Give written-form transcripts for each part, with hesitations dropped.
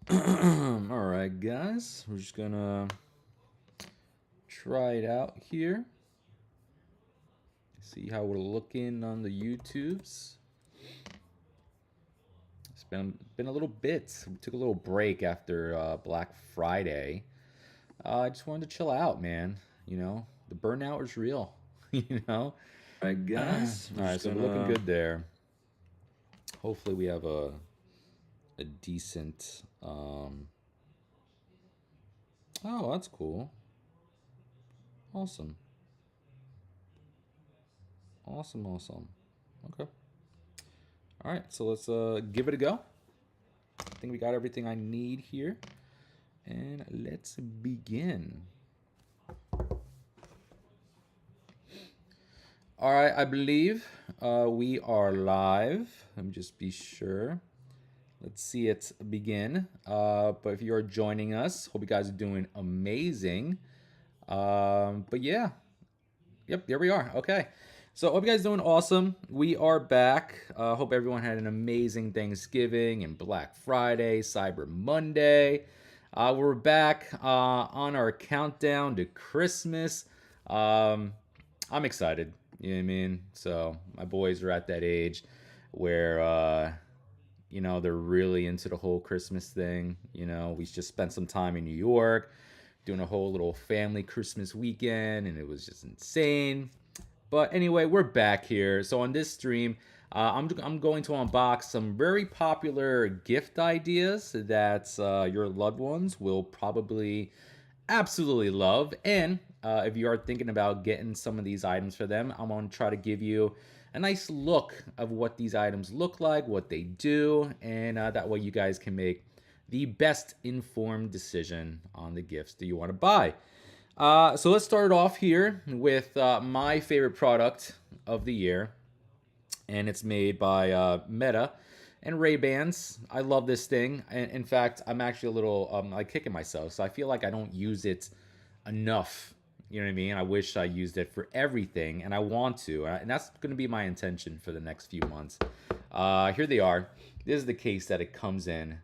Alright, guys. We're just gonna try it out here. See how we're looking on the YouTubes. It's been a little bit. We took a little break after Black Friday. I just wanted to chill out, man. The burnout is real. you know? Alright, guys. We're Alright, just so we're looking gonna. good there. Hopefully we have a decent oh, that's cool. Awesome. Awesome, awesome. Okay. All right, so let's give it a go. I think we got everything I need here. And let's begin. All right, I believe we are live. Let me just be sure. Let's see it begin. But if you're joining us, hope you guys are doing amazing. But yeah, yep, there we are. Okay. So hope you guys doing awesome. We are back. Hope everyone had an amazing Thanksgiving and Black Friday, Cyber Monday. We're back on our countdown to Christmas. I'm excited. You know what I mean? So my boys are at that age where they're really into the whole Christmas thing. We just spent some time in New York doing a whole little family Christmas weekend, and it was just insane. But anyway, we're back here. So on this stream, I'm going to unbox some very popular gift ideas that your loved ones will probably absolutely love. And if you are thinking about getting some of these items for them, I'm going to try to give you a nice look of what these items look like, what they do, and that way you guys can make the best informed decision on the gifts that you want to buy. So let's start off here with my favorite product of the year, and it's made by Meta and Ray-Bans. I love this thing. And in fact, I'm actually a little like kicking myself. So I feel like I don't use it enough. You know what I mean? I wish I used it for everything, and I want to. And that's going to be my intention for the next few months. Here they are. This is the case that it comes in.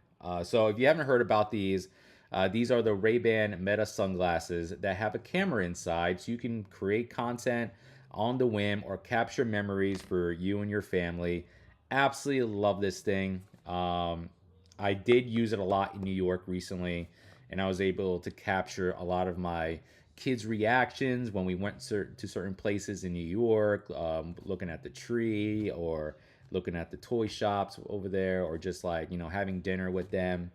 So if you haven't heard about these are the Ray-Ban Meta sunglasses that have a camera inside, so you can create content on the whim or capture memories for you and your family. Absolutely love this thing. I did use it a lot in New York recently, and I was able to capture a lot of my kids' reactions when we went to certain places in New York, looking at the tree or looking at the toy shops over there, or just like, having dinner with them.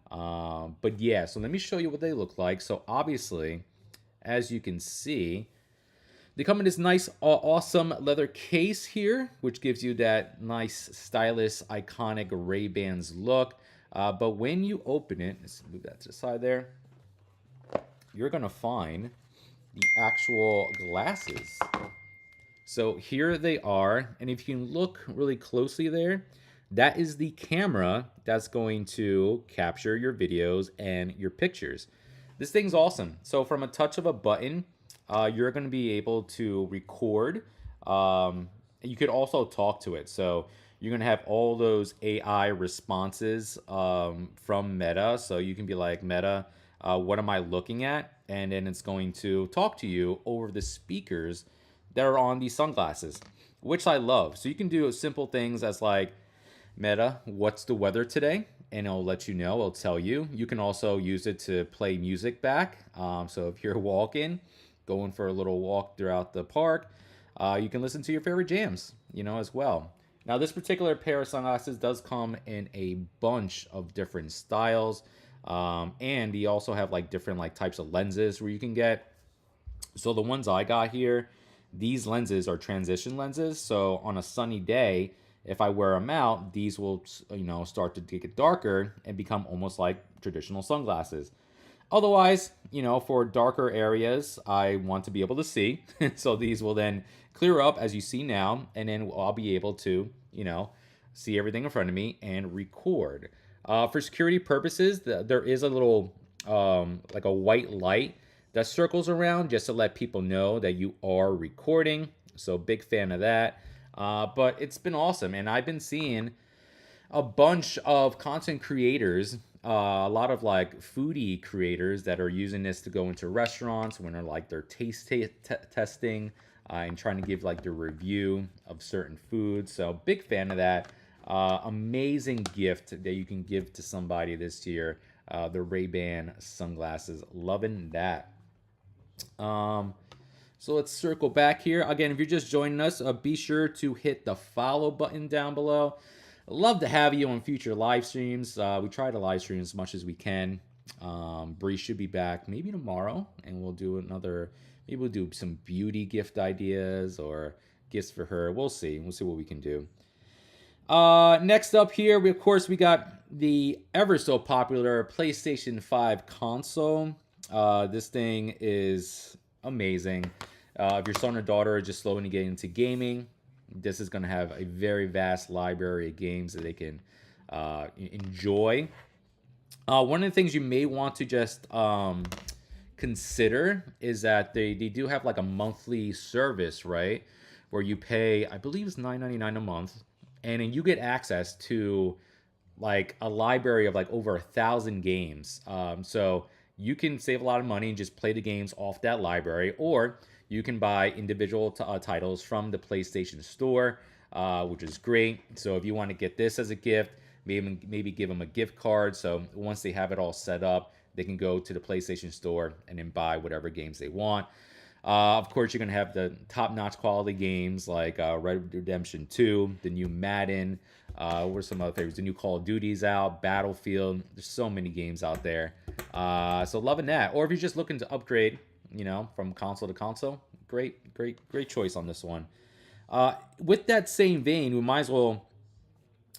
But yeah, so let me show you what they look like. So obviously, as you can see, they come in this nice, awesome leather case here, which gives you that nice, stylish, iconic Ray-Bans look. But when you open it, let's move that to the side there, you're going to find the actual glasses. So here they are. And if you can look really closely there, that is the camera that's going to capture your videos and your pictures. This thing's awesome. So from a touch of a button, you're going to be able to record. You could also talk to it. So you're going to have all those AI responses from Meta. So you can be like, Meta, what am I looking at? And then it's going to talk to you over the speakers that are on these sunglasses, which I love. So you can do simple things as like, Meta, what's the weather today? And it'll let you know, it'll tell you. You can also use it to play music back. So if you're walking, going for a little walk throughout the park, you can listen to your favorite jams, as well. Now, this particular pair of sunglasses does come in a bunch of different styles. And you also have like different like types of lenses where you can get. So the ones I got here, these lenses are transition lenses. So on a sunny day, if I wear them out, these will, start to get darker and become almost like traditional sunglasses. Otherwise, for darker areas, I want to be able to see. So these will then clear up as you see now, and then I'll be able to, see everything in front of me and record. For security purposes, there is a little, like a white light that circles around just to let people know that you are recording. So big fan of that. But it's been awesome, and I've been seeing a bunch of content creators a lot of like foodie creators that are using this to go into restaurants when they're like they're testing and trying to give like their review of certain foods. So big fan of that. Amazing gift that you can give to somebody this year. The Ray-Ban sunglasses, loving that. Um, so let's circle back here. Again, if you're just joining us, be sure to hit the follow button down below. Love to have you on future live streams. We try to live stream as much as we can. Bree should be back maybe tomorrow, and we'll do another. Maybe we'll do some beauty gift ideas or gifts for her. We'll see. We'll see what we can do. Next up here, of course, we got the ever so popular PlayStation 5 console. This thing is amazing. If your son or daughter are just slowly getting into gaming, this is going to have a very vast library of games that they can enjoy. One of the things you may want to just consider is that they do have like a monthly service, right? Where you pay, I believe it's $9.99 a month, and then you get access to like a library of like over 1,000 games. So you can save a lot of money and just play the games off that library, or you can buy individual titles from the PlayStation Store, which is great. So if you want to get this as a gift, maybe give them a gift card. So once they have it all set up, they can go to the PlayStation Store and then buy whatever games they want. Of course, you're going to have the top-notch quality games like Red Dead Redemption 2, the new Madden, what are some other favorites? The new Call of Duty's out, Battlefield. There's so many games out there. So loving that. Or if you're just looking to upgrade, from console to console, great choice on this one. With that same vein, we might as well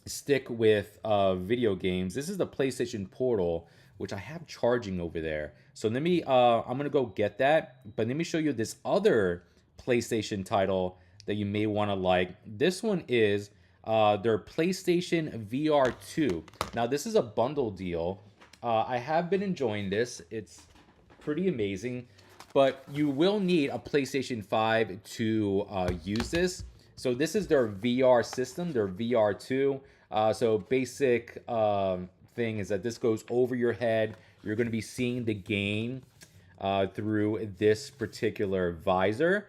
stick with video games. This is the PlayStation Portal, which I have charging over there. So let me, I'm gonna go get that, but let me show you this other PlayStation title that you may wanna like. This one is their PlayStation VR 2. Now this is a bundle deal. I have been enjoying this. It's pretty amazing, but you will need a PlayStation 5 to use this. So this is their VR system, their VR 2. So basic thing is that this goes over your head. You're going to be seeing the game through this particular visor,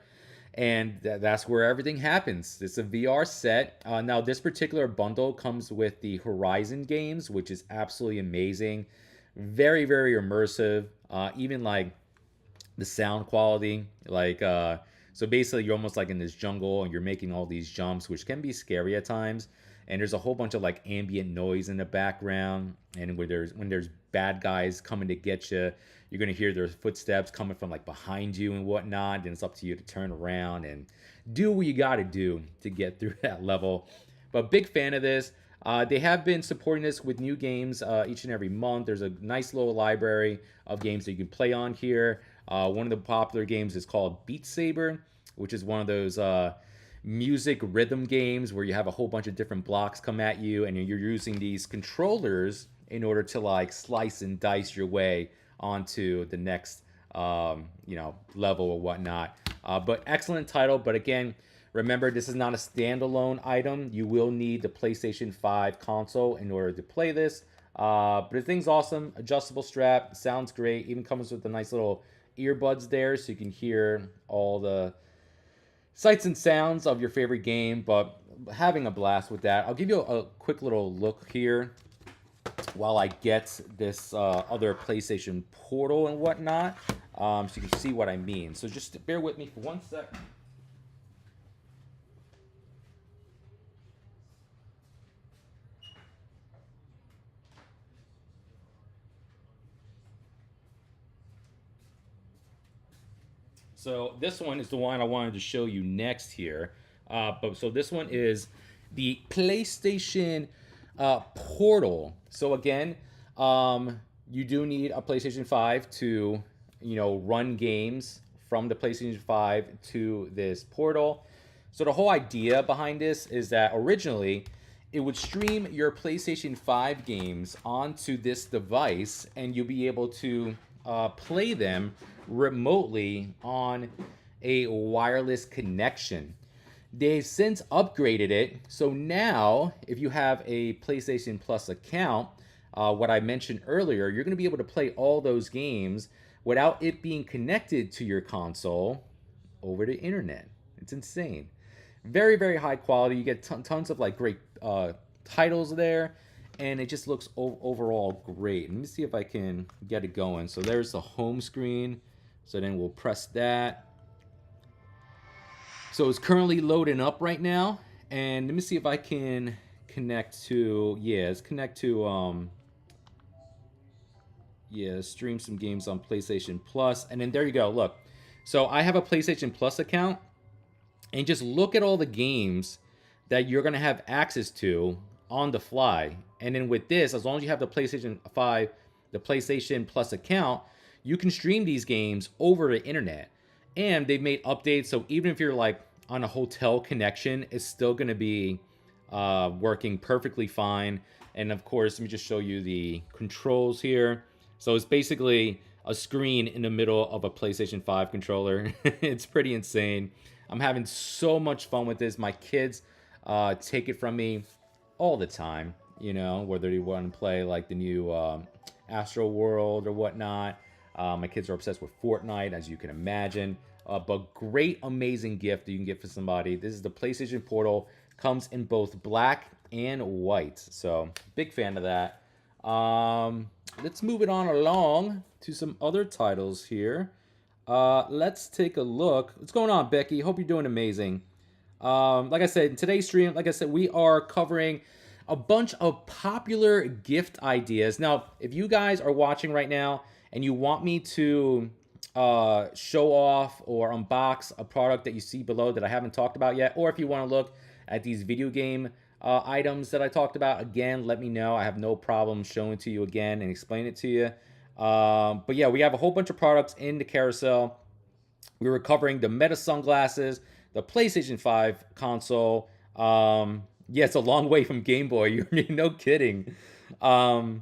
and that's where everything happens. It's a VR set. Now, this particular bundle comes with the Horizon games, which is absolutely amazing. Very, very immersive. Even like the sound quality, like so basically you're almost like in this jungle and you're making all these jumps, which can be scary at times. And there's a whole bunch of like ambient noise in the background, and when there's bad guys coming to get you, you're gonna hear their footsteps coming from like behind you and whatnot. And it's up to you to turn around and do what you got to do to get through that level. But big fan of this. They have been supporting this with new games each and every month. There's a nice little library of games that you can play on here. One of the popular games is called Beat Saber, which is one of those music rhythm games where you have a whole bunch of different blocks come at you, and you're using these controllers in order to like slice and dice your way onto the next level or whatnot. But excellent title. But again, remember, this is not a standalone item. You will need the PlayStation 5 console in order to play this. But the thing's awesome. Adjustable strap. Sounds great. Even comes with a nice little earbuds there so you can hear all the sights and sounds of your favorite game. But having a blast with that. I'll give you a quick little look here while I get this other PlayStation Portal and whatnot, so you can see what I mean. So just bear with me for 1 sec. So this one is the one I wanted to show you next here. So this one is the PlayStation Portal. So again, you do need a PlayStation 5 to, run games from the PlayStation 5 to this portal. So the whole idea behind this is that originally it would stream your PlayStation 5 games onto this device, and you'll be able to play them remotely on a wireless connection. They've since upgraded it, so now if you have a PlayStation Plus account, what I mentioned earlier, you're going to be able to play all those games without it being connected to your console over the internet. It's insane. Very, very high quality. You get tons of like great titles there, and it just looks overall great. Let me see if I can get it going. So there's the home screen. So then we'll press that. So it's currently loading up right now, and let me see if I can connect to, yeah, let's connect to yeah, stream some games on PlayStation Plus. And then there you go. Look. So I have a PlayStation Plus account, and just look at all the games that you're going to have access to on the fly. And then with this, as long as you have the PlayStation 5, the PlayStation Plus account, you can stream these games over the internet. And they've made updates, so even if you're like on a hotel connection, it's still going to be working perfectly fine. And of course, let me just show you the controls here. So it's basically a screen in the middle of a PlayStation 5 controller. It's pretty insane. I'm having so much fun with this. My kids take it from me all the time, you know, whether they want to play like the new Astro World or whatnot. My kids are obsessed with Fortnite, as you can imagine. But great, amazing gift that you can get for somebody. This is the PlayStation Portal. Comes in both black and white. So, big fan of that. Let's move it on along to some other titles here. Let's take a look. What's going on, Becky? Hope you're doing amazing. Like I said, in today's stream, like I said, we are covering a bunch of popular gift ideas. Now, if you guys are watching right now and you want me to show off or unbox a product that you see below that I haven't talked about yet, or if you want to look at these video game items that I talked about, again, let me know. I have no problem showing it to you again and explain it to you. But yeah, we have a whole bunch of products in the carousel. We were covering the Meta sunglasses, the PlayStation 5 console. Yeah, it's a long way from Game Boy. You're no kidding. Yeah,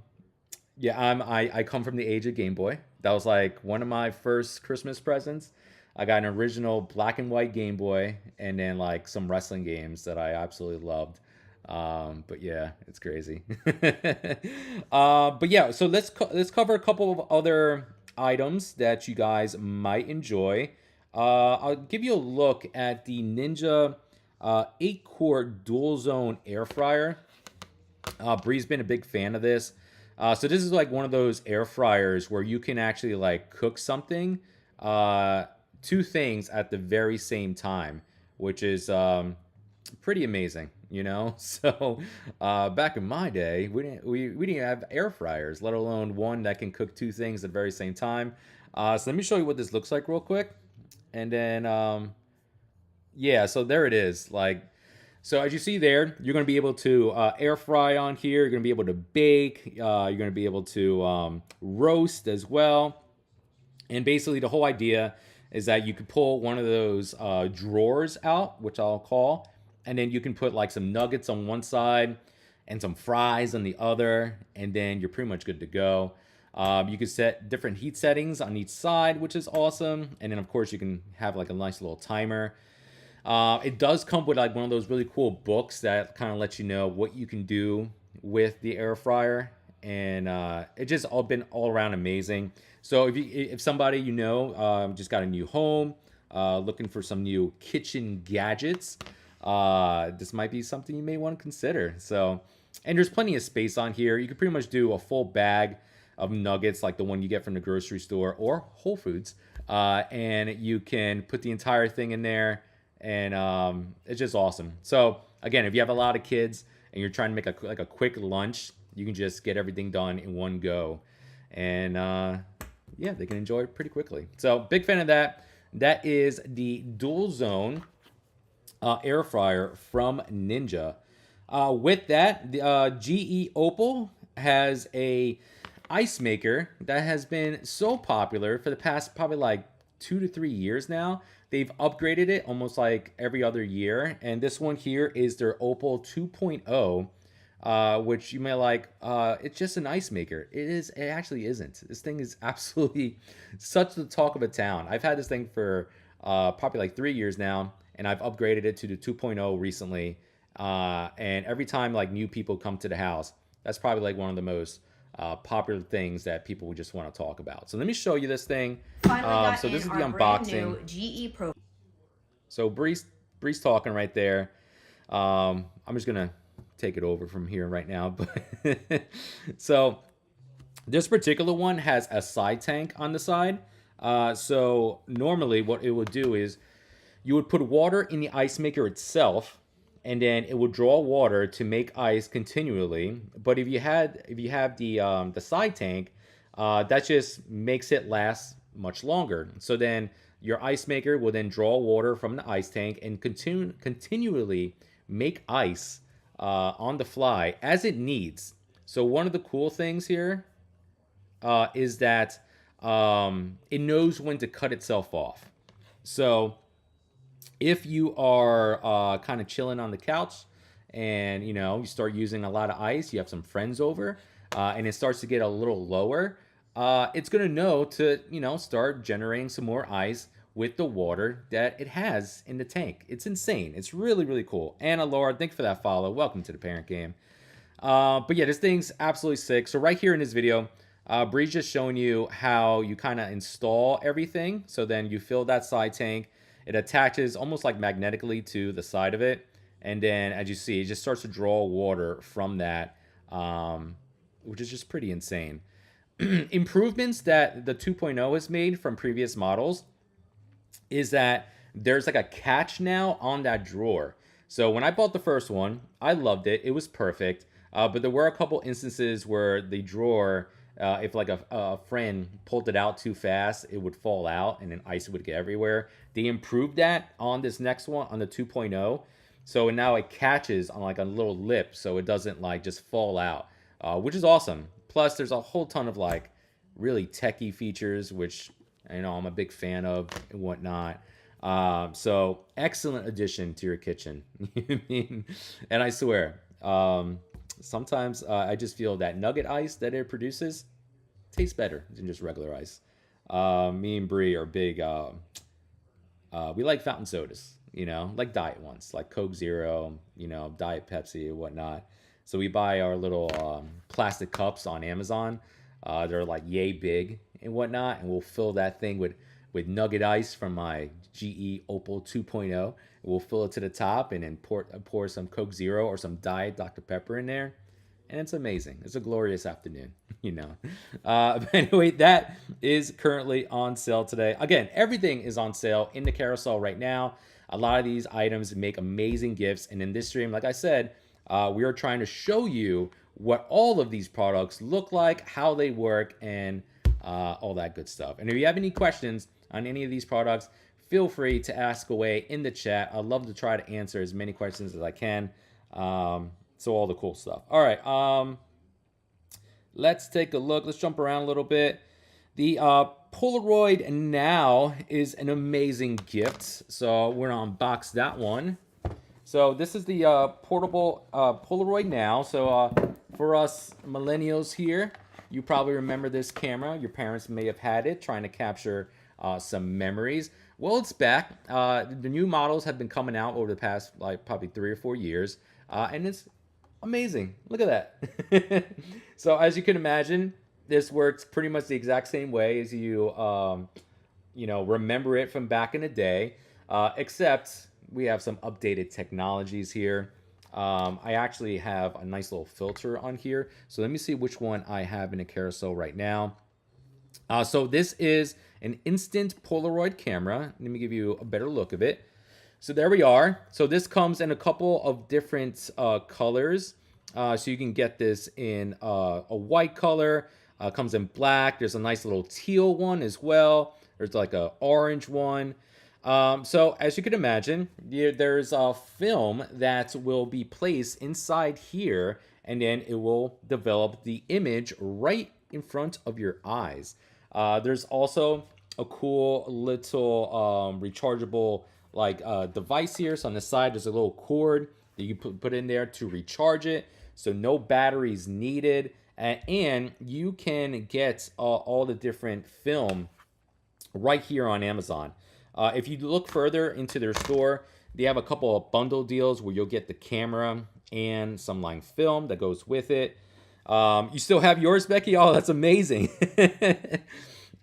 I come from the age of Game Boy. That was like one of my first Christmas presents. I got an original black and white Game Boy, and then like some wrestling games that I absolutely loved. But yeah, it's crazy. But yeah, so let's cover a couple of other items that you guys might enjoy. I'll give you a look at the Ninja 8-core dual zone air fryer. Bree's been a big fan of this. So this is like one of those air fryers where you can actually like cook something, two things at the very same time, which is pretty amazing, you know. So back in my day, we didn't have air fryers, let alone one that can cook two things at the very same time. So let me show you what this looks like real quick, and then yeah, so there it is. Like, so as you see there, you're going to be able to air fry on here. You're going to be able to bake. You're going to be able to roast as well. And basically the whole idea is that you could pull one of those drawers out, which I'll call, and then you can put like some nuggets on one side and some fries on the other, and then you're pretty much good to go. You can set different heat settings on each side, which is awesome. And then of course you can have like a nice little timer. It does come with like one of those really cool books that kind of lets you know what you can do with the air fryer, and it just all been all around amazing. So if somebody you know just got a new home, looking for some new kitchen gadgets, this might be something you may want to consider. So, and there's plenty of space on here. You could pretty much do a full bag of nuggets like the one you get from the grocery store or Whole Foods, and you can put the entire thing in there. And it's just awesome. So again, if you have a lot of kids and you're trying to make a quick lunch, you can just get everything done in one go, and yeah, they can enjoy it pretty quickly. So big fan of that. That is the dual zone air fryer from Ninja. With that, the GE Opal has a ice maker that has been so popular for the past probably like 2 to 3 years now. They've upgraded it almost like every other year. And this one here is their Opal 2.0, which you may like. It's just an ice maker. It actually isn't. This thing is absolutely such the talk of a town. I've had this thing for probably like 3 years now, and I've upgraded it to the 2.0 recently. And every time like new people come to the house, that's probably like one of the most popular things that people would just want to talk about. So let me show you this thing. Finally so this is the our brand new unboxing. GE Pro. So Bree's talking right there. I'm just gonna take it over from here right now. But so this particular one has a side tank on the side. So normally what it would do is you would put water in the ice maker itself, and then it would draw water to make ice continually. But if you have the side tank, that just makes it last much longer. So then your ice maker will then draw water from the ice tank and continually make ice on the fly as it needs. So one of the cool things here is that it knows when to cut itself off. So if you are kind of chilling on the couch and you start using a lot of ice, you have some friends over, and it starts to get a little lower, it's gonna know to start generating some more ice with the water that it has in the tank. It's insane. It's really, really cool. Anna Laura, thank you for that follow. Welcome to the Parent Game. But yeah, this thing's absolutely sick. So right here in this video, Bree's just showing you how you kind of install everything. So then you fill that side tank. It attaches almost like magnetically to the side of it. And then as you see, it just starts to draw water from that, which is just pretty insane. Improvements that the 2.0 has made from previous models is that there's like a catch now on that drawer. So when I bought the first one, I loved it. It was perfect. But there were a couple instances where the drawer, if like a friend pulled it out too fast, it would fall out and then ice would get everywhere. They improved that on this next one, on the 2.0. So now it catches on like a little lip so it doesn't like just fall out, which is awesome. Plus there's a whole ton of like really techie features, which I'm a big fan of and whatnot. So excellent addition to your kitchen. And I swear, sometimes I just feel that nugget ice that it produces tastes better than just regular ice. Me and Bree are big. We like fountain sodas, like diet ones, like Coke Zero, Diet Pepsi and whatnot. So we buy our little plastic cups on Amazon. They're like yay big and whatnot, and we'll fill that thing with nugget ice from my GE Opal 2.0. We'll fill it to the top and then pour some Coke Zero or some Diet Dr. Pepper in there. And it's amazing. It's a glorious afternoon, But anyway, that is currently on sale today. Again, everything is on sale in the carousel right now. A lot of these items make amazing gifts. And in this stream, like I said, we are trying to show you what all of these products look like, how they work, and all that good stuff. And if you have any questions on any of these products, feel free to ask away in the chat. I'd love to try to answer as many questions as I can. So all the cool stuff. All right, let's take a look. Let's jump around a little bit. The Polaroid Now is an amazing gift. So we're gonna unbox that one. So this is the portable Polaroid Now. So for us millennials here, you probably remember this camera. Your parents may have had it, trying to capture some memories. Well, it's back. The new models have been coming out over the past probably 3 or 4 years, and it's amazing. Look at that. So as you can imagine, this works pretty much the exact same way as you remember it from back in the day, except we have some updated technologies here. I actually have a nice little filter on here. So let me see which one I have in a carousel right now. So this is an instant Polaroid camera. Let me give you a better look of it. So there we are. So this comes in a couple of different colors. So you can get this in a white color, comes in black. There's a nice little teal one as well. There's like a orange one. So as you can imagine, there's a film that will be placed inside here, and then it will develop the image right in front of your eyes. There's also a cool little rechargeable device here. So on the side, there's a little cord that you put in there to recharge it. So no batteries needed. And you can get all the different film right here on Amazon. If you look further into their store, they have a couple of bundle deals where you'll get the camera and some film that goes with it. You still have yours, Becky? Oh, that's amazing.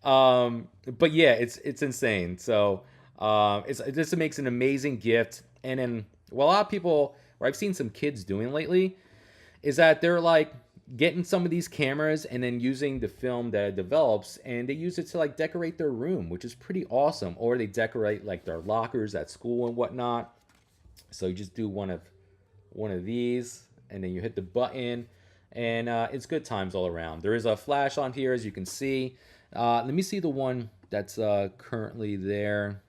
But yeah, it's insane. So it just makes an amazing gift. And then what a lot of people, or I've seen some kids doing lately, is that they're like getting some of these cameras and then using the film that it develops, and they use it to like decorate their room, which is pretty awesome. Or they decorate like their lockers at school and whatnot. So you just do one of these, and then you hit the button, and it's good times all around. There is a flash on here, as you can see. Let me see the one that's currently there.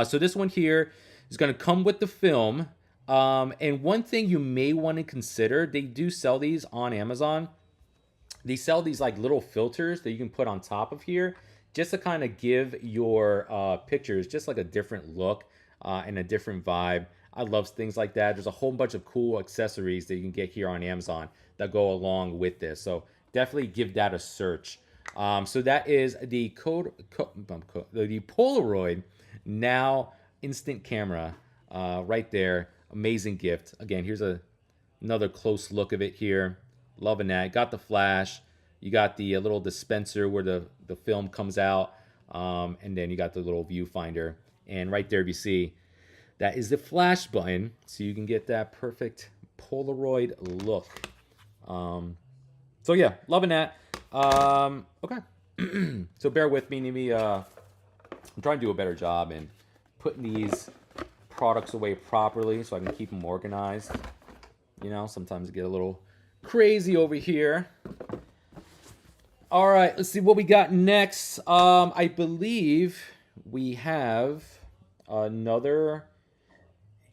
So this one here is going to come with the film. And one thing you may want to consider, they do sell these on Amazon. They sell these like little filters that you can put on top of here, just to kind of give your pictures just like a different look and a different vibe. I love things like that. There's a whole bunch of cool accessories that you can get here on Amazon that go along with this. So definitely give that a search. So that is the the Polaroid Now Instant Camera right there. Amazing gift. Again, here's another close look of it here. Loving that. Got the flash. You got the little dispenser where the film comes out. And then you got the little viewfinder. And right there, if you see, that is the flash button. So you can get that perfect Polaroid look. So yeah, loving that. Okay. So bear with me. Maybe I'm trying to do a better job in putting these products away properly so I can keep them organized. You know, sometimes I get a little crazy over here. All right, let's see what we got next. I believe we have another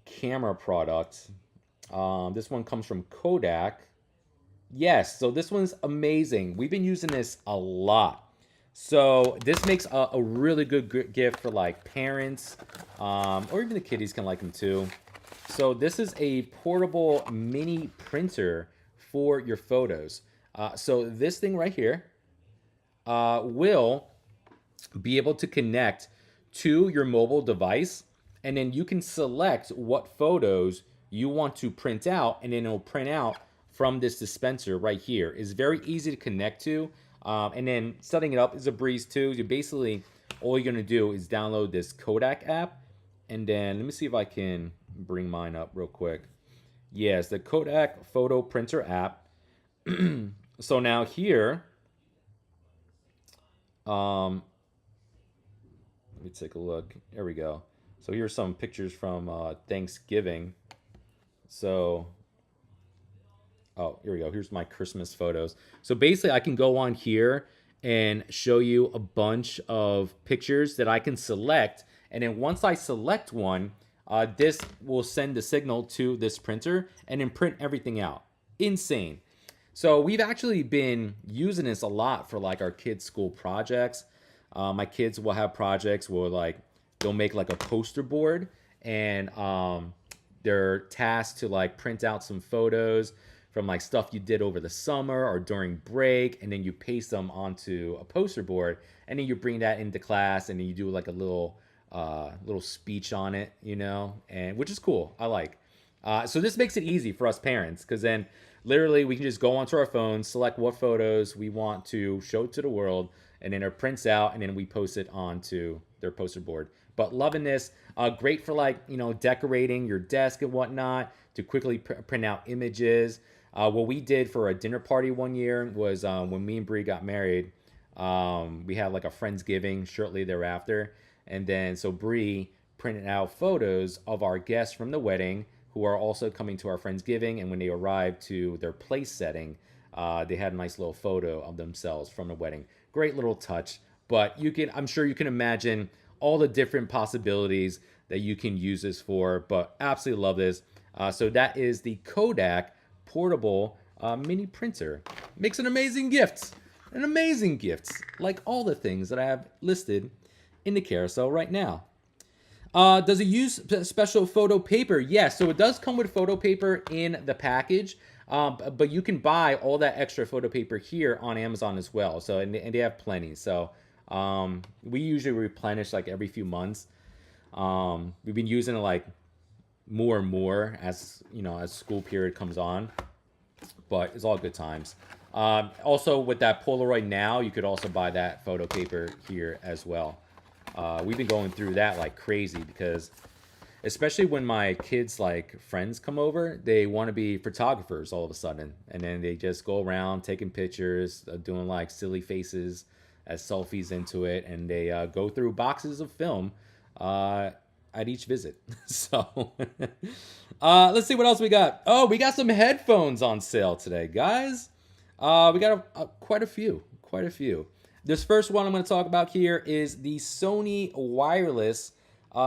camera product. This one comes from Kodak. Yes, so this one's amazing. We've been using this a lot. So this makes a really good gift for like parents, or even the kiddies can like them too. So this is a portable mini printer for your photos. So this thing right here will be able to connect to your mobile device, and then you can select what photos you want to print out, and then it'll print out from this dispenser right here. It's very easy to connect to. And then setting it up is a breeze too. You basically, all you're gonna do is download this Kodak app, and then let me see if I can bring mine up real quick. Yes, the Kodak photo printer app. So now here, let me take a look. There we go. So here's some pictures from Thanksgiving. So oh, here we go. Here's my Christmas photos. So basically, I can go on here and show you a bunch of pictures that I can select. And then once I select one, this will send the signal to this printer and then print everything out. Insane. So we've actually been using this a lot for like our kids' school projects. My kids will have projects where like they'll make like a poster board, and they're tasked to like print out some photos from like stuff you did over the summer or during break, and then you paste them onto a poster board, and then you bring that into class, and then you do like a little speech on it, you know, and which is cool. I like. So this makes it easy for us parents, because then literally we can just go onto our phones, select what photos we want to show to the world, and then it prints out, and then we post it onto their poster board. But loving this. Great for like, you know, decorating your desk and whatnot, to quickly print out images. What we did for a dinner party one year was when me and Bree got married, we had like a Friendsgiving shortly thereafter. And then so Bree printed out photos of our guests from the wedding who are also coming to our Friendsgiving. And when they arrived to their place setting, they had a nice little photo of themselves from the wedding. Great little touch. But I'm sure you can imagine all the different possibilities that you can use this for. But absolutely love this. So that is the Kodak portable mini printer. Makes an amazing gift. An amazing gift. Like all the things that I have listed in the carousel right now. Does it use special photo paper? Yes, so it does come with photo paper in the package. But you can buy all that extra photo paper here on Amazon as well. So and they have plenty. So we usually replenish like every few months. We've been using it like more and more as, you know, as school period comes on, but it's all good times. Also, with that Polaroid Now, you could also buy that photo paper here as well. We've been going through that like crazy because, especially when my kids like friends come over, they want to be photographers all of a sudden, and then they just go around taking pictures, doing like silly faces as selfies into it, and they go through boxes of film at each visit. So let's see what else we got. Oh, we got some headphones on sale today, guys. We got quite a few, quite a few. This first one I'm going to talk about here is the Sony wireless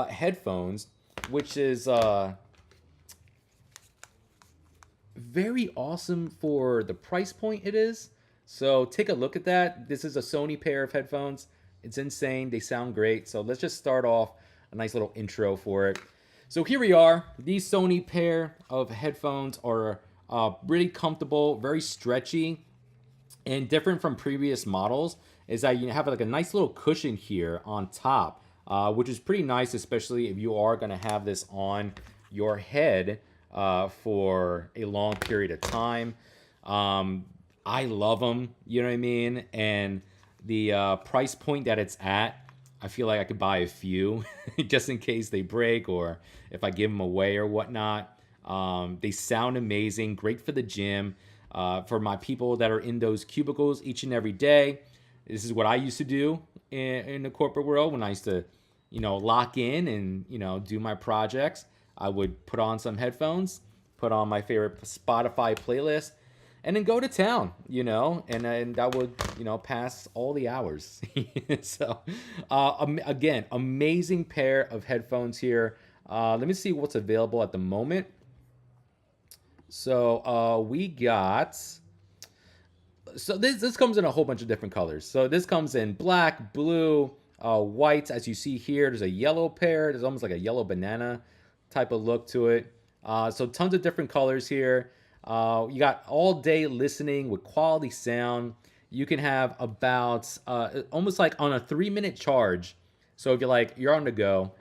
headphones, which is very awesome for the price point it is. So take a look at that. This is a Sony pair of headphones. It's insane. They sound great. So let's just start off a nice little intro for it. So here we are. These Sony pair of headphones are really comfortable, very stretchy, and different from previous models is that you have like a nice little cushion here on top, which is pretty nice, especially if you are going to have this on your head for a long period of time. I love them, you know what I mean? And the price point that it's at, I feel like I could buy a few just in case they break or if I give them away or whatnot. They sound amazing, great for the gym. For my people that are in those cubicles each and every day, this is what I used to do in the corporate world when I used to, lock in and, do my projects. I would put on some headphones, put on my favorite Spotify playlist, and then go to town, and that would, pass all the hours. So, again, amazing pair of headphones here. Let me see what's available at the moment. So we got, so this comes in a whole bunch of different colors. So this comes in black, blue, white. As you see here, there's a yellow pair. There's almost like a yellow banana type of look to it. So tons of different colors here. You got all day listening with quality sound. You can have about almost like on a 3-minute charge. So if you're on the go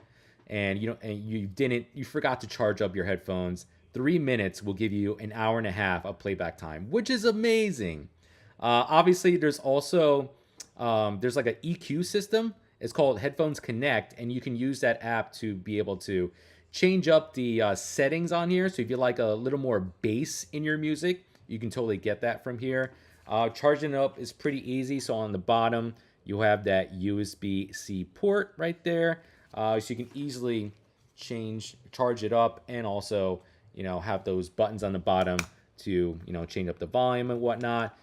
and you forgot to charge up your headphones, 3 minutes will give you an hour and a half of playback time, which is amazing. Obviously, there's also there's like an EQ system. It's called Headphones Connect, and you can use that app to be able to change up the settings on here. So if you like a little more bass in your music, you can totally get that from here. Charging it up is pretty easy. So on the bottom, you have that USB-C port right there. So you can easily charge it up, and also have those buttons on the bottom to change up the volume and whatnot,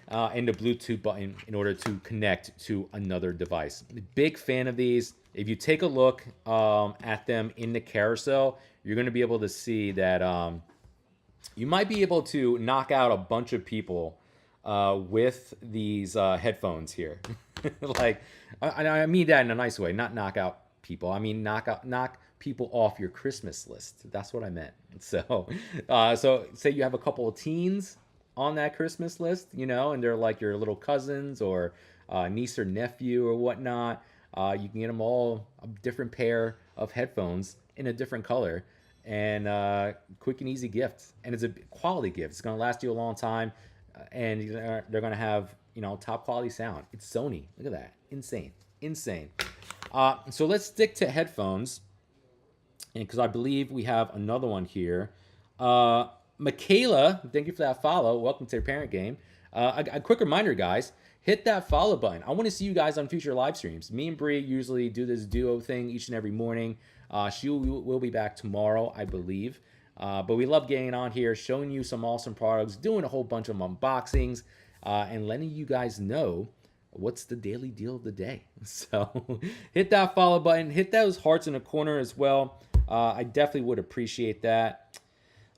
and the Bluetooth button in order to connect to another device. Big fan of these. If you take a look at them in the carousel, you're going to be able to see that you might be able to knock out a bunch of people with these headphones here. Like, I mean that in a nice way, not knock out people. I mean knock people off your Christmas list. That's what I meant. So say you have a couple of teens on that Christmas list, and they're like your little cousins or niece or nephew or whatnot. You can get them all a different pair of headphones in a different color, and quick and easy gift. And it's a quality gift. It's going to last you a long time, and they're going to have top quality sound. It's Sony. Look at that. Insane. So let's stick to headphones, and because I believe we have another one here. Michaela, thank you for that follow. Welcome to your parent game. A quick reminder, guys. Hit that follow button. I want to see you guys on future live streams. Me and Bree usually do this duo thing each and every morning. She will be back tomorrow, I believe. But we love getting on here, showing you some awesome products, doing a whole bunch of unboxings, and letting you guys know what's the daily deal of the day. So hit that follow button. Hit those hearts in the corner as well. I definitely would appreciate that.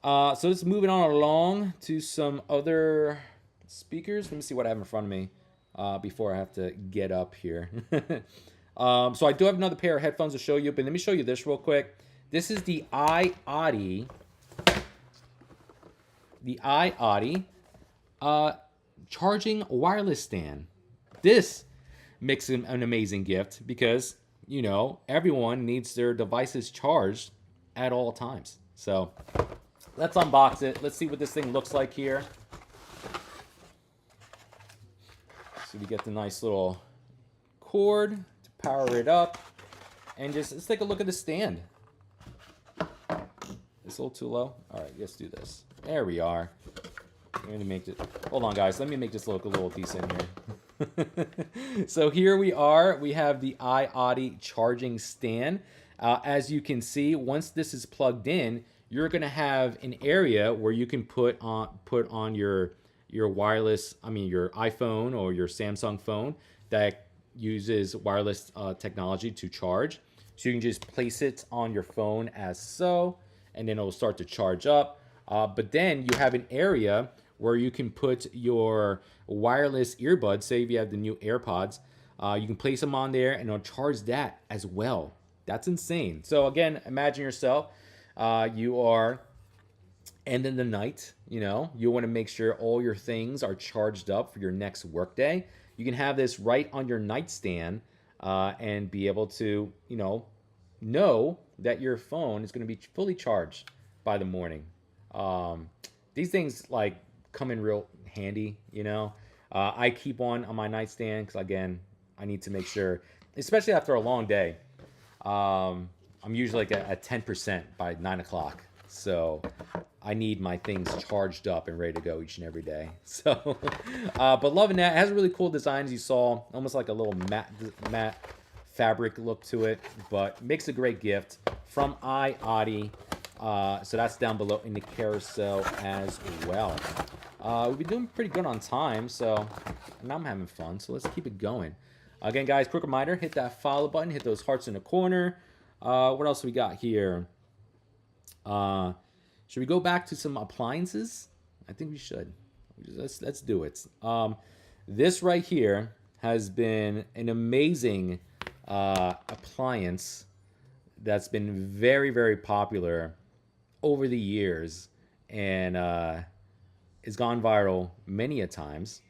So let's moving on along to some other speakers. Let me see what I have in front of me before I have to get up here. So I do have another pair of headphones to show you, but let me show you this real quick. This is the iAudi. The iAudi charging wireless stand. This makes an amazing gift because, everyone needs their devices charged at all times. So let's unbox it. Let's see what this thing looks like here. So we get the nice little cord to power it up. And just, let's take a look at the stand. It's a little too low. All right, let's do this. There we are. I'm going to make it, hold on guys, let me make this look a little decent here. So here we are. We have the iAudi charging stand. As you can see, once this is plugged in, you're going to have an area where you can put on your wireless, your iPhone or your Samsung phone that uses wireless technology to charge. So you can just place it on your phone as so, and then it'll start to charge up. But then you have an area where you can put your wireless earbuds. Say if you have the new AirPods, you can place them on there and it'll charge that as well. That's insane. So again, imagine yourself, you are ending the night, you want to make sure all your things are charged up for your next workday. You can have this right on your nightstand and be able to, know that your phone is going to be fully charged by the morning. These things like come in real handy, I keep one on my nightstand because again, I need to make sure, especially after a long day. I'm usually like at 10% by 9 o'clock. So I need my things charged up and ready to go each and every day. So, but loving that. It has a really cool design, as you saw, almost like a little matte fabric look to it, but makes a great gift from iAudi. So that's down below in the carousel as well. We've been doing pretty good on time, so now I'm having fun. So let's keep it going. Again, guys, quick reminder, hit that follow button, hit those hearts in the corner. What else we got here? Should we go back to some appliances? I think we should. Let's do it. This right here has been an amazing appliance that's been very, very popular over the years, and it's gone viral many a times.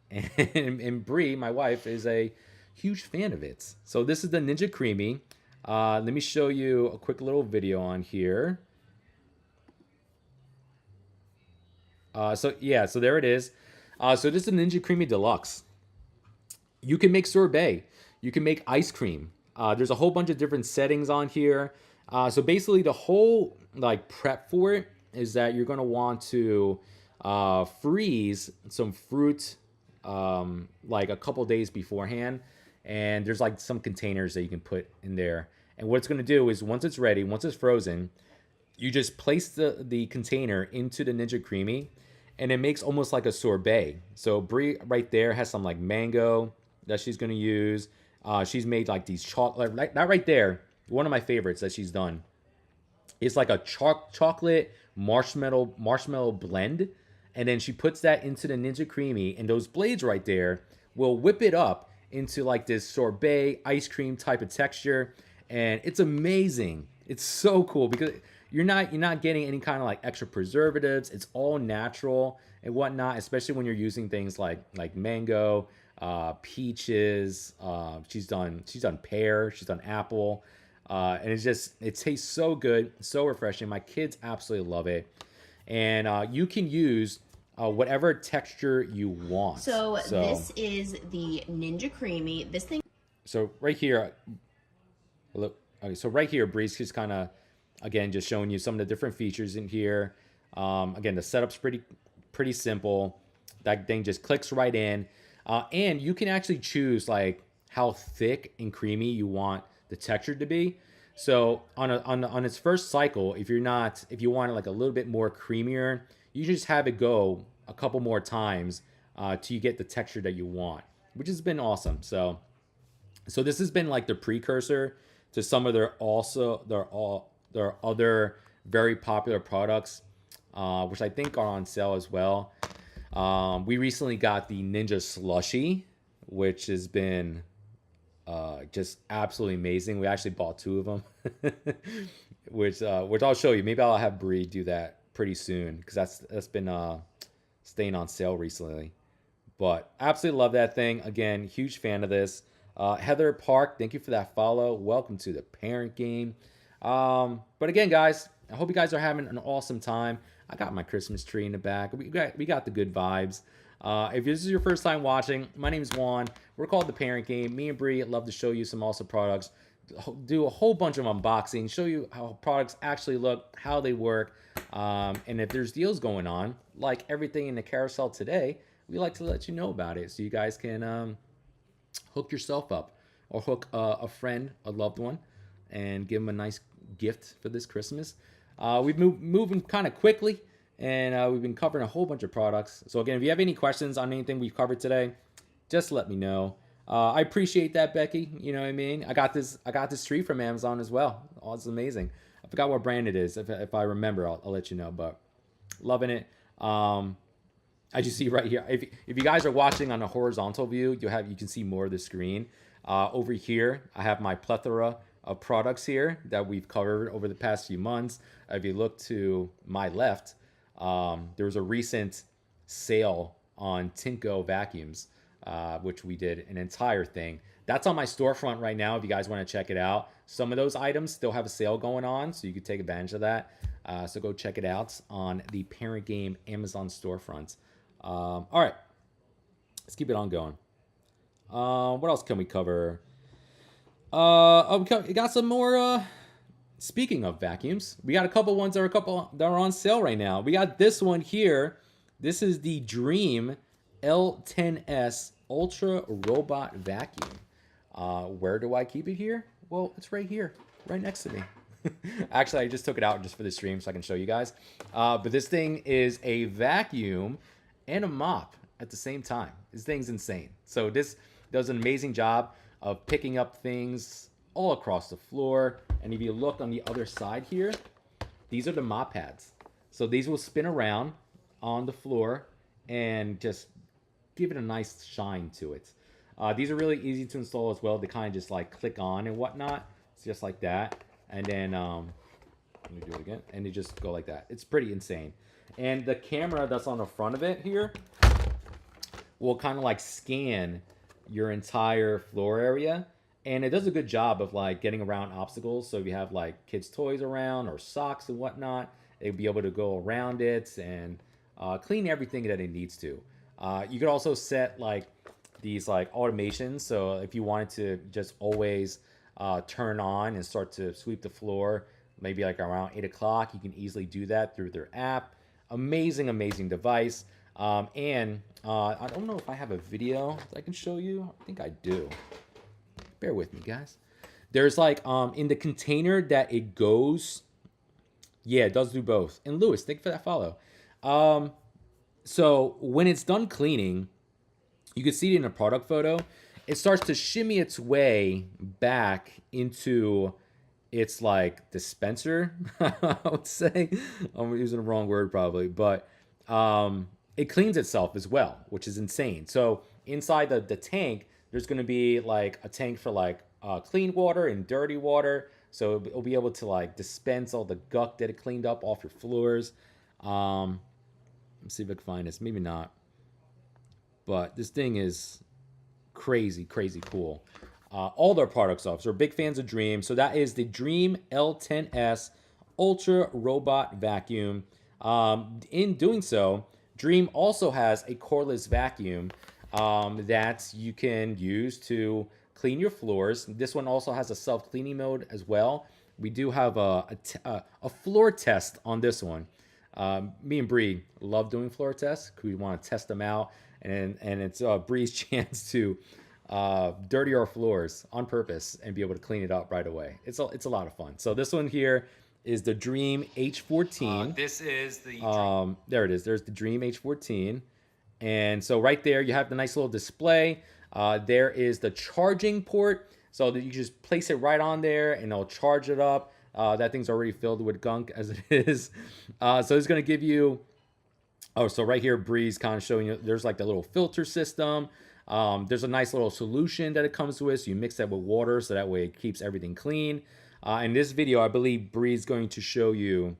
And Bree, my wife, is a huge fan of it. So this is the Ninja Creami. Let me show you a quick little video on here. So there it is. So this is the Ninja Creami Deluxe. You can make sorbet. You can make ice cream. There's a whole bunch of different settings on here. So basically the whole prep for it is that you're going to want to freeze some fruit like a couple days beforehand. And there's some containers that you can put in there. And what it's going to do is once it's ready, once it's frozen, you just place the container into the Ninja Creami, and it makes almost like a sorbet. So Brie right there has some mango that she's going to use. She's made these chocolate, that right there, one of my favorites that she's done. It's like a chocolate marshmallow blend. And then she puts that into the Ninja Creami, and those blades right there will whip it up into this sorbet ice cream type of texture. And it's amazing. It's so cool because you're not getting any kind of extra preservatives. It's all natural and whatnot, especially when you're using things like mango, peaches. She's done pear. She's done apple, and it tastes so good, so refreshing. My kids absolutely love it, and you can use whatever texture you want. So this is the Ninja Creami. This thing. So right here, look. Okay, so right here, Bree's just kind of, again, just showing you some of the different features in here. Again, the setup's pretty simple. That thing just clicks right in, and you can actually choose how thick and creamy you want the texture to be. So on its first cycle, if you want it a little bit more creamier, you just have it go a couple more times till you get the texture that you want, which has been awesome. So this has been the precursor to some of their other very popular products, which I think are on sale as well. We recently got the Ninja Slushie, which has been just absolutely amazing. We actually bought 2 of them, which I'll show you. Maybe I'll have Bree do that pretty soon because that's been staying on sale recently. But absolutely love that thing. Again, huge fan of this. Heather Park, thank you for that follow. Welcome to the parent game. But again, guys, I hope you guys are having an awesome time. I got my Christmas tree in the back. We got the good vibes. If this is your first time watching, my name is Juan. We're called The Parent Game. Me and Bree love to show you some awesome products, do a whole bunch of unboxing, show you how products actually look, how they work, and if there's deals going on, like everything in the carousel today, we like to let you know about it so you guys can hook yourself up or hook a friend, a loved one, and give them a nice gift for this Christmas. We've moving kind of quickly, and we've been covering a whole bunch of products. So again, if you have any questions on anything we've covered today, just let me know. I appreciate that, Becky. You know what I mean? I got this tree from Amazon as well. Oh, it's amazing. I forgot what brand it is. If I remember, I'll let you know. But loving it. As you see right here, if you guys are watching on a horizontal view, you can see more of the screen. Over here, I have my plethora of products here that we've covered over the past few months. If you look to my left, there was a recent sale on Tinko vacuums, which we did an entire thing. That's on my storefront right now if you guys want to check it out. Some of those items still have a sale going on, so you could take advantage of that. So go check it out on the Parent Game Amazon storefront. All right, let's keep it on going. What else can we cover? We got some more. Speaking of vacuums, we got a couple ones that are on sale right now. We got this one here. This is the Dream L10S Ultra Robot Vacuum. Where do I keep it here? Well, it's right here, right next to me. Actually, I just took it out just for the stream so I can show you guys. But this thing is a vacuum and a mop at the same time. This thing's insane. So this does an amazing job of picking up things all across the floor. And if you look on the other side here, these are the mop pads. So these will spin around on the floor and just give it a nice shine to it. These are really easy to install as well. They kind of just like click on and whatnot. It's just like that. And then, let me do it again. And they just go like that. It's pretty insane. And the camera that's on the front of it here will kind of like scan your entire floor area. And it does a good job of like getting around obstacles. So if you have like kids' toys around or socks and whatnot, it'll be able to go around it and clean everything that it needs to. You could also set like these like automations. So if you wanted to just always turn on and start to sweep the floor, maybe like around 8 o'clock, you can easily do that through their app. Amazing device. And I don't know if I have a video that I can show you. I think I do. Bear with me, guys. There's like in the container that it goes. Yeah, it does do both. And Lewis, thank you for that follow. So when it's done cleaning, you can see it in a product photo. It starts to shimmy its way back into its like dispenser, I would say. I'm using the wrong word probably, but it cleans itself as well, which is insane. So inside the tank, there's going to be like a tank for like clean water and dirty water. So it'll be able to like dispense all the gunk that it cleaned up off your floors. Let's see if I can find this. Maybe not. But this thing is crazy cool. All their products off. So we're big fans of Dream. So that is the Dream L10S Ultra Robot Vacuum. In doing so, Dream also has a cordless vacuum that you can use to clean your floors. This one also has a self-cleaning mode as well. We do have a floor test on this one. Me and Bree love doing floor tests because we want to test them out, and it's Bree's chance to dirty our floors on purpose and be able to clean it up right away. It's a lot of fun. So this one here is the Dream H14. This is the there it is. There's the Dream H14. And so right there, you have the nice little display. There is the charging port. So that you just place it right on there and it'll charge it up. That thing's already filled with gunk as it is. So it's going to give you... Oh, so right here, Bree's kind of showing you, there's like the little filter system. There's a nice little solution that it comes with. So you mix that with water so that way it keeps everything clean. In this video, I believe Bree's going to show you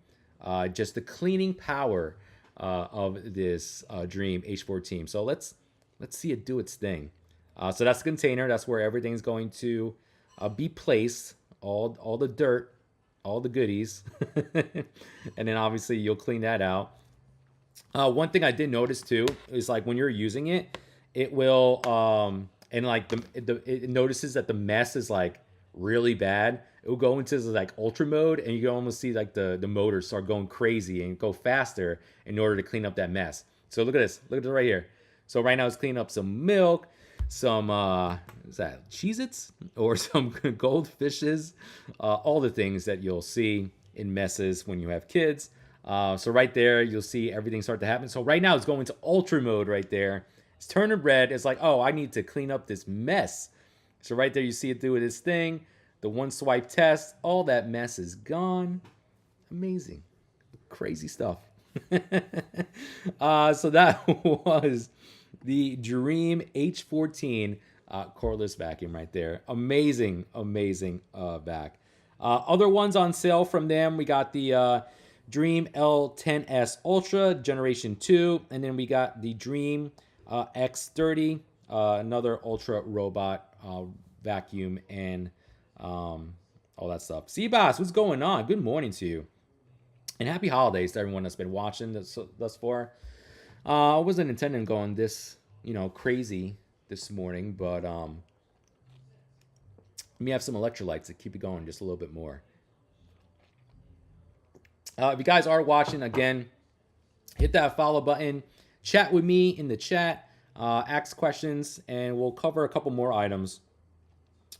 just the cleaning power of this Dream H14. So let's see it do its thing. So that's the container. That's where everything's going to be placed. All the dirt, all the goodies. And then obviously you'll clean that out. One thing I did notice too is like when you're using it, it will and like it notices that the mess is like really bad. It will go into like ultra mode, and you can almost see like the motor start going crazy and go faster in order to clean up that mess. So look at this. Look at it right here. So right now it's cleaning up some milk, some is that Cheez-Its or some goldfishes, all the things that you'll see in messes when you have kids. So right there, you'll see everything start to happen. So right now it's going to ultra mode right there. It's turning red. It's like, oh, I need to clean up this mess. So right there, you see it do its thing. The one swipe test, all that mess is gone. Amazing. Crazy stuff. So that was the Dream H14 cordless vacuum right there. Amazing, amazing vac. Other ones on sale from them, we got the Dream L10S Ultra Generation 2, and then we got the Dream X30, another Ultra Robot vacuum, and all that stuff. Seabass, what's going on? Good morning to you. And happy holidays to everyone that's been watching thus far. I wasn't intending on going this, crazy this morning, but let me have some electrolytes to keep it going just a little bit more. If you guys are watching, again, hit that follow button. Chat with me in the chat. Ask questions, and we'll cover a couple more items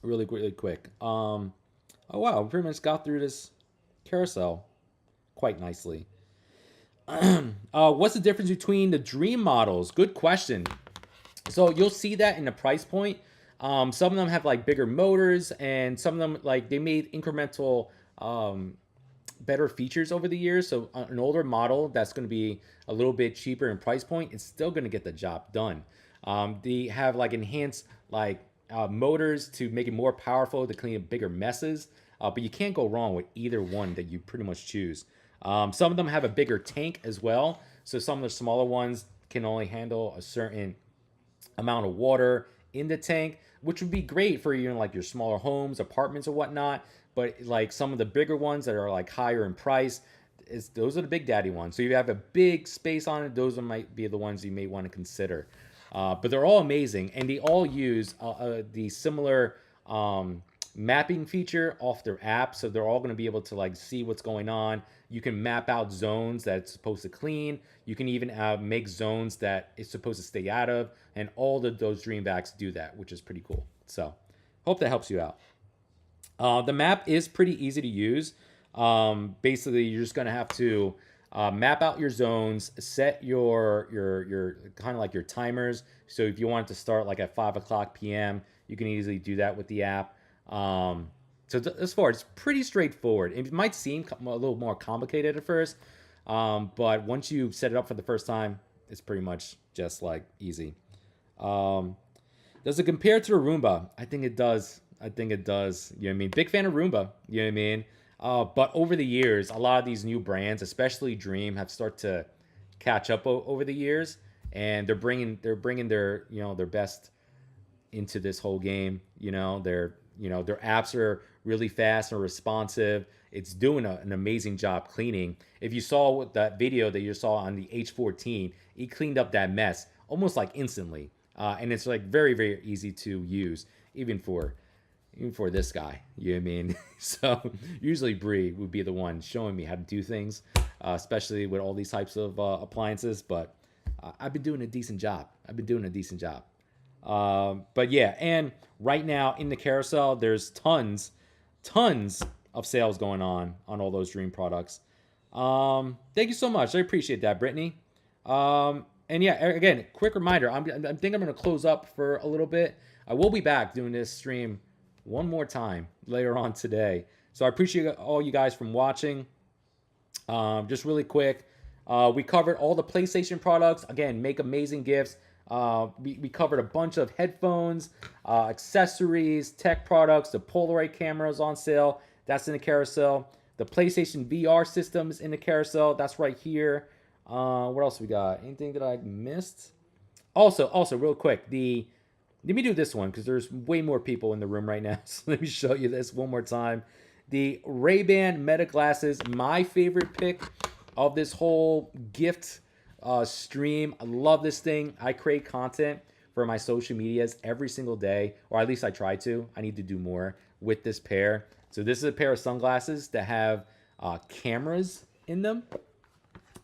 really quick. Oh, wow. We pretty much got through this carousel quite nicely. What's the difference between the Dream models? Good question. So you'll see that in the price point. Some of them have like bigger motors, and some of them like they made incremental better features over the years. So an older model that's going to be a little bit cheaper in price point, it's still going to get the job done. They have like enhanced like motors to make it more powerful to clean up bigger messes. But you can't go wrong with either one that you pretty much choose. Some of them have a bigger tank as well. So some of the smaller ones can only handle a certain amount of water in the tank, which would be great for like your smaller homes, apartments, or whatnot. But like some of the bigger ones that are like higher in price, those are the big daddy ones. So you have a big space on it. Those might be the ones you may want to consider. But they're all amazing, and they all use the similar mapping feature off their app. So they're all going to be able to like see what's going on. You can map out zones that it's supposed to clean. You can even make zones that it's supposed to stay out of, and all those Dream Vacs do that, which is pretty cool. So hope that helps you out. The map is pretty easy to use. Basically, you're just going to have to map out your zones, set your kind of like your timers. So if you want it to start like at 5 o'clock p.m., you can easily do that with the app. So as far as it's pretty straightforward. It might seem a little more complicated at first, but once you set it up for the first time, it's pretty much just like easy. Does it compare to the Roomba? I think it does. You know what I mean? Big fan of Roomba. You know what I mean? But over the years, a lot of these new brands, especially Dream, have started to catch up over the years, and they're bringing their their best into this whole game. Their apps are really fast and responsive. It's doing an amazing job cleaning. If you saw that video that you saw on the H14, it cleaned up that mess almost like instantly, and it's like very, very easy to use, even for this guy. You know what I mean? So usually Bree would be the one showing me how to do things, especially with all these types of appliances. But I've been doing a decent job. But yeah, and right now in the carousel, there's tons of sales going on all those Dream products. Thank you so much. I appreciate that, Brittany. And yeah, again, quick reminder, I think I'm going to close up for a little bit. I will be back doing this stream one more time later on today. So I appreciate all you guys from watching. Just really quick, we covered all the PlayStation products. Again, make amazing gifts. We covered a bunch of headphones, accessories, tech products. The Polaroid cameras on sale. That's in the carousel. The PlayStation VR systems in the carousel. That's right here. What else we got? Anything that I missed? Also, real quick, let me do this one because there's way more people in the room right now. So let me show you this one more time. The Ray-Ban Meta glasses, my favorite pick of this whole gift stream. I love this thing. I create content for my social medias every single day, or at least I try to. I need to do more with this pair. So this is a pair of sunglasses that have cameras in them.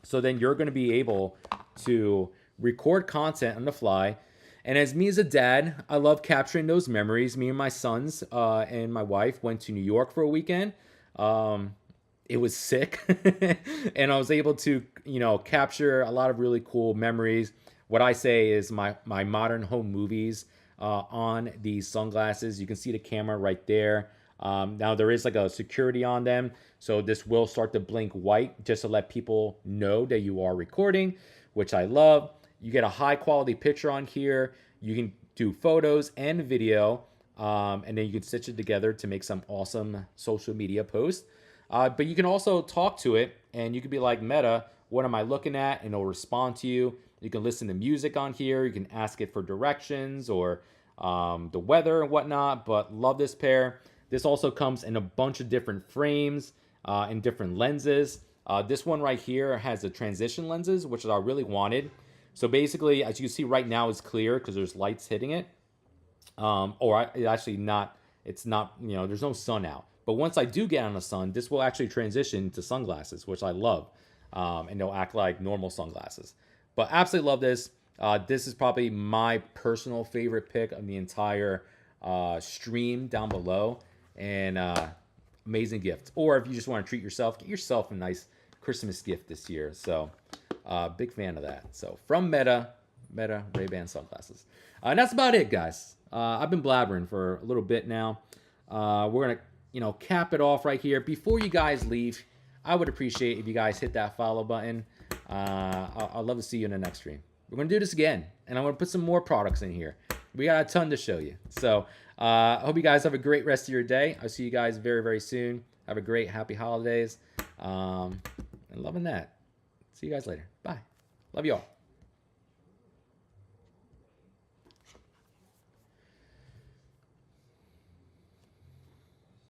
So then you're going to be able to record content on the fly. And as me as a dad, I love capturing those memories. Me and my sons and my wife went to New York for a weekend. It was sick. And I was able to, capture a lot of really cool memories. What I say is my modern home movies on these sunglasses. You can see the camera right there. Now there is like a security on them. So this will start to blink white just to let people know that you are recording, which I love. You get a high quality picture on here. You can do photos and video. And then you can stitch it together to make some awesome social media posts. But you can also talk to it and you can be like, Meta, what am I looking at? And it'll respond to you. You can listen to music on here. You can ask it for directions or the weather and whatnot. But love this pair. This also comes in a bunch of different frames and different lenses. This one right here has the transition lenses, which I really wanted. So basically, as you can see right now, it's clear because there's lights hitting it. It's not, there's no sun out. But once I do get on the sun, this will actually transition to sunglasses, which I love. And they'll act like normal sunglasses. But absolutely love this. This is probably my personal favorite pick of the entire stream down below. And amazing gift. Or if you just want to treat yourself, get yourself a nice Christmas gift this year. So big fan of that. So from Meta Ray-Ban sunglasses. And that's about it, guys. I've been blabbering for a little bit now. We're going to, cap it off right here. Before you guys leave, I would appreciate if you guys hit that follow button. I'd love to see you in the next stream. We're going to do this again, and I'm going to put some more products in here. We got a ton to show you. So I hope you guys have a great rest of your day. I'll see you guys very, very soon. Have a great, happy holidays. And loving that. See you guys later. Bye. Love you all.